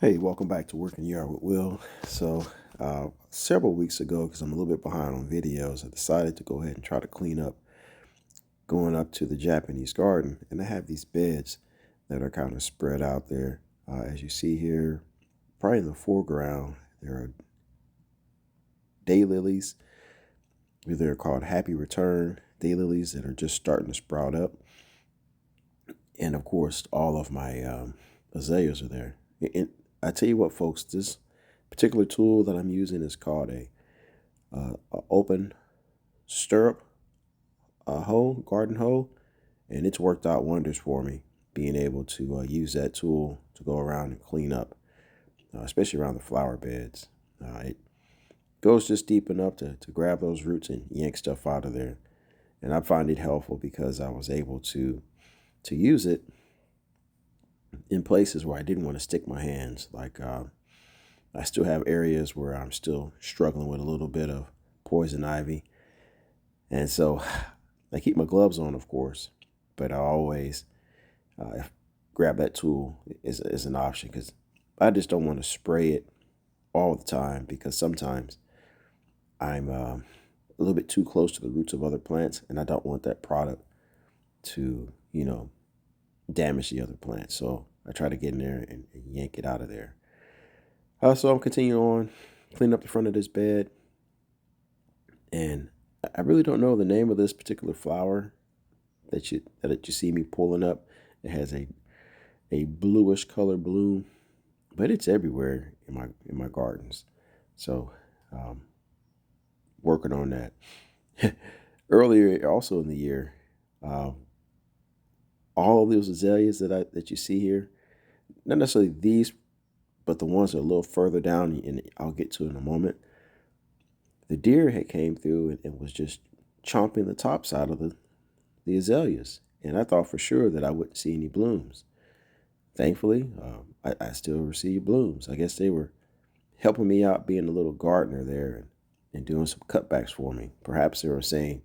Hey, welcome back to Working Yard with Will. Several weeks ago, because I'm a little bit behind on videos, I decided to go ahead and try to clean up going up to the Japanese garden. And I have these beds that are kind of spread out there. As you see here, probably in the foreground, there are daylilies. They're called Happy Return daylilies that are just starting to sprout up. And of course, all of my azaleas are there. And I tell you what, folks, this particular tool that I'm using is called a open stirrup hoe, garden hoe, and it's worked out wonders for me. Being able to use that tool to go around and clean up, especially around the flower beds. It goes just deep enough to grab those roots and yank stuff out of there. And I find it helpful because I was able to use it in places where I didn't want to stick my hands. Like I still have areas where I'm still struggling with a little bit of poison ivy. And so I keep my gloves on, of course, but I always grab that tool as an option because I just don't want to spray it all the time because sometimes I'm a little bit too close to the roots of other plants and I don't want that product to, damage the other plants. So I try to get in there and yank it out of there. So I'm continuing on, cleaning up the front of this bed. And I really don't know the name of this particular flower that you see me pulling up. It has a bluish color bloom, but it's everywhere in my gardens. So working on that. Earlier, also in the year, um, all of those azaleas that you see here, not necessarily these, but the ones that are a little further down, and I'll get to in a moment. The deer had came through and was just chomping the tops out of the azaleas, and I thought for sure that I wouldn't see any blooms. Thankfully, I still received blooms. I guess they were helping me out being a little gardener there and doing some cutbacks for me. Perhaps they were saying,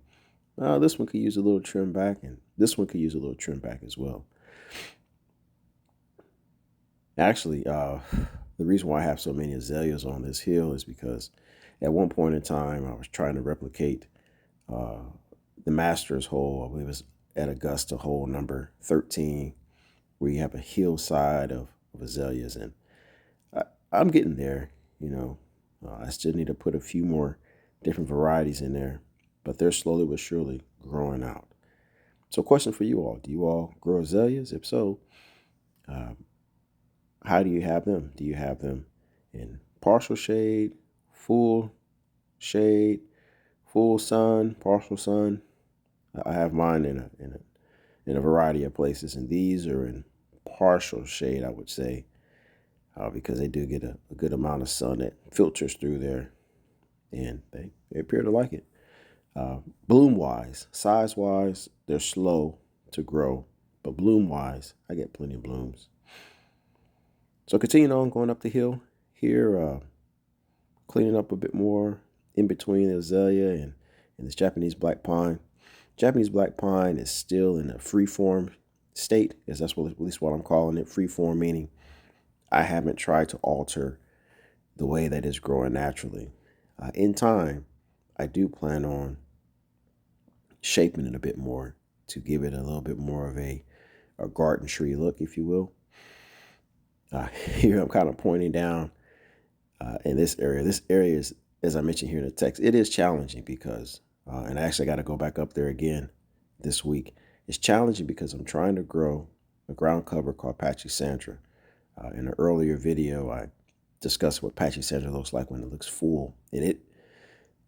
oh, this one could use a little trim back, and this one could use a little trim back as well. Actually, the reason why I have so many azaleas on this hill is because at one point in time, I was trying to replicate uh, the Masters hole. I believe it was at Augusta hole number 13, where you have a hillside of azaleas. And I'm getting there, you know. I still need to put a few more different varieties in there, but they're slowly but surely growing out. So, question for you all: do you all grow azaleas? If so, uh, how do you have them? Do you have them in partial shade, full shade, full sun, partial sun? I have mine in a variety of places, and these are in partial shade, I would say, because they do get a good amount of sun that filters through there, and they appear to like it. Bloom wise, size wise, they're slow to grow, but bloom wise, I get plenty of blooms. So continuing on, going up the hill here, cleaning up a bit more in between the azalea and this Japanese black pine. Japanese black pine is still in a free form state, as that's what, at least what I'm calling it. Free form meaning I haven't tried to alter the way that it's growing naturally. In time, I do plan on shaping it a bit more to give it a little bit more of a garden tree look, if you will. Here I'm kind of pointing down in this area. This area is, as I mentioned here in the text, it is challenging because, and I actually got to go back up there again this week. It's challenging because I'm trying to grow a ground cover called Pachysandra. In an earlier video, I discussed what Pachysandra looks like when it looks full. And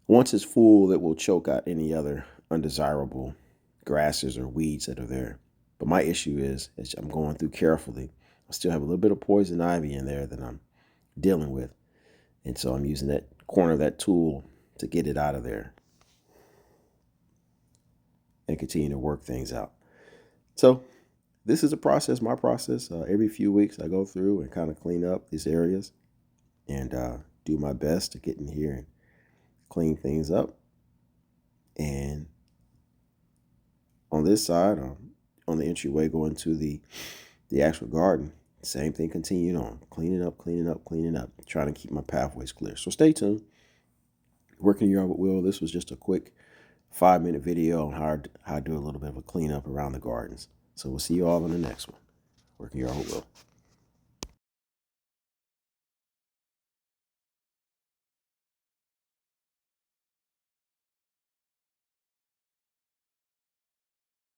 once it's full, it will choke out any other undesirable grasses or weeds that are there. But my issue is, as I'm going through carefully, I still have a little bit of poison ivy in there that I'm dealing with. And so I'm using that corner of that tool to get it out of there and continue to work things out. So this is a process, my process. Every few weeks I go through and kind of clean up these areas and do my best to get in here and clean things up. And on this side, on the entryway going to the actual garden, Same thing continued on. Cleaning up, cleaning up, cleaning up. Trying to keep my pathways clear. So stay tuned. Working Your Yard with Will. This was just a quick 5-minute video on how I do a little bit of a cleanup around the gardens. So we'll see you all in the next one. Working Your Yard with Will.